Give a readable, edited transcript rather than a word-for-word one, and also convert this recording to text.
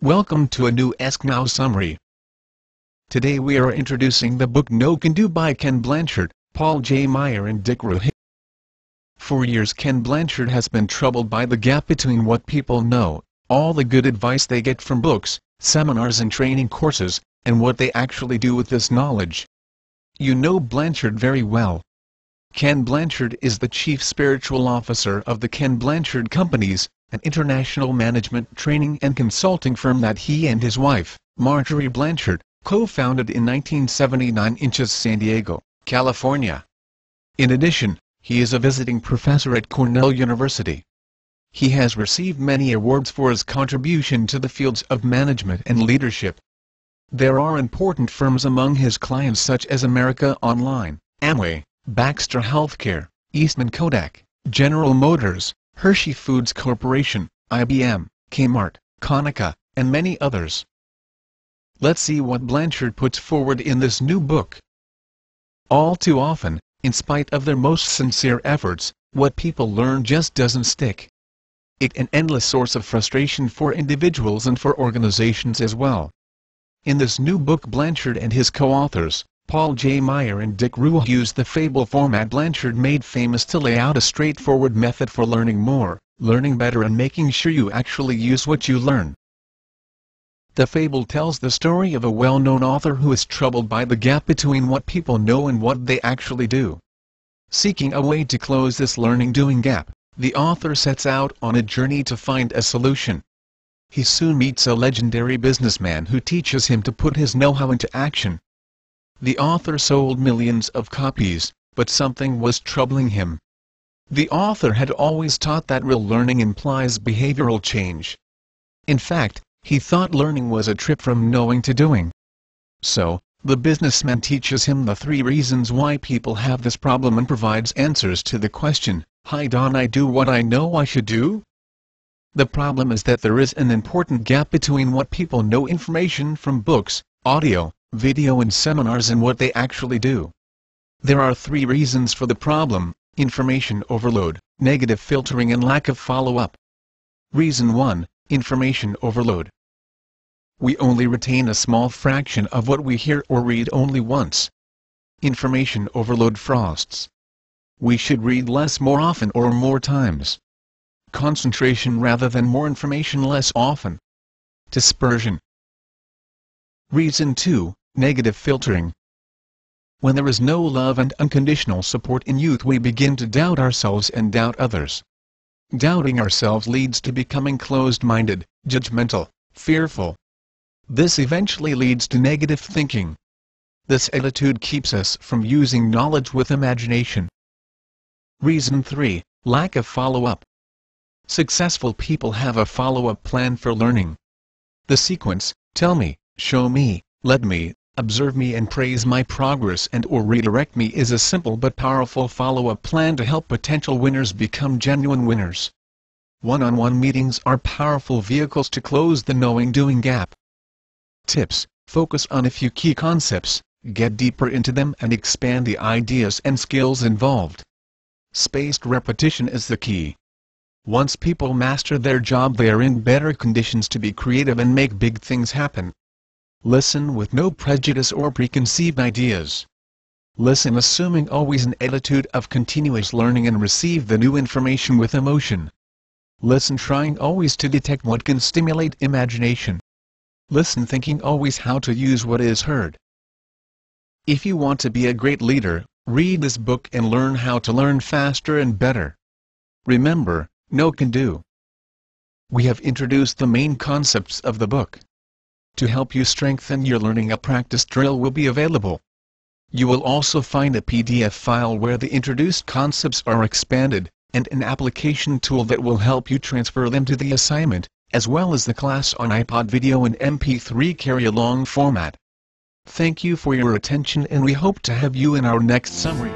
Welcome to a new Ask Now summary. Today we are introducing the book No Can Do by Ken Blanchard, Paul J. Meyer and Dick Ruhe. For years Ken Blanchard has been troubled by the gap between what people know, all the good advice they get from books, seminars and training courses, and what they actually do with this knowledge. You know Blanchard very well. Ken Blanchard is the Chief Spiritual Officer of the Ken Blanchard Companies, an international management training and consulting firm that he and his wife, Marjorie Blanchard, co-founded in 1979 in San Diego, California. In addition, he is a visiting professor at Cornell University. He has received many awards for his contribution to the fields of management and leadership. There are important firms among his clients such as America Online, Amway, Baxter Healthcare, Eastman Kodak, General Motors, Hershey Foods Corporation, IBM, Kmart, Konica, and many others. Let's see what Blanchard puts forward in this new book. All too often, in spite of their most sincere efforts, what people learn just doesn't stick. It's an endless source of frustration for individuals and for organizations as well. In this new book Blanchard and his co-authors, Paul J. Meyer and Dick Ruhe used the fable format Blanchard made famous to lay out a straightforward method for learning more, learning better and making sure you actually use what you learn. The fable tells the story of a well-known author who is troubled by the gap between what people know and what they actually do. Seeking a way to close this learning-doing gap, the author sets out on a journey to find a solution. He soon meets a legendary businessman who teaches him to put his know-how into action. The author sold millions of copies, but something was troubling him. The author had always taught that real learning implies behavioral change. In fact, he thought learning was a trip from knowing to doing. So, the businessman teaches him the 3 reasons why people have this problem and provides answers to the question, "How don't I do what I know I should do?" The problem is that there is an important gap between what people know information from books, audio, video and seminars and what they actually do. There are 3 reasons for the problem: information overload, negative filtering and lack of follow-up. Reason 1, information overload. We only retain a small fraction of what we hear or read only once. Information overload frosts. We should read less more often or more times. Concentration rather than more information less often. Dispersion. Reason 2, negative filtering. When there is no love and unconditional support in youth, we begin to doubt ourselves and doubt others. Doubting ourselves leads to becoming closed-minded, judgmental, fearful. This eventually leads to negative thinking. This attitude keeps us from using knowledge with imagination. Reason 3, lack of follow-up. Successful people have a follow-up plan for learning. The sequence, tell me, show me, let me, observe me and praise my progress and/or redirect me, is a simple but powerful follow-up plan to help potential winners become genuine winners. One-on-one meetings are powerful vehicles to close the knowing-doing gap. Tips: focus on a few key concepts, get deeper into them and expand the ideas and skills involved. Spaced repetition is the key. Once people master their job, they are in better conditions to be creative and make big things happen. Listen with no prejudice or preconceived ideas. Listen assuming always an attitude of continuous learning and receive the new information with emotion. Listen trying always to detect what can stimulate imagination. Listen thinking always how to use what is heard. If you want to be a great leader, read this book and learn how to learn faster and better. Remember, no can do. We have introduced the main concepts of the book. To help you strengthen your learning, a practice drill will be available. You will also find a PDF file where the introduced concepts are expanded, and an application tool that will help you transfer them to the assignment, as well as the class on iPod video and MP3 carry-along format. Thank you for your attention and we hope to have you in our next summary.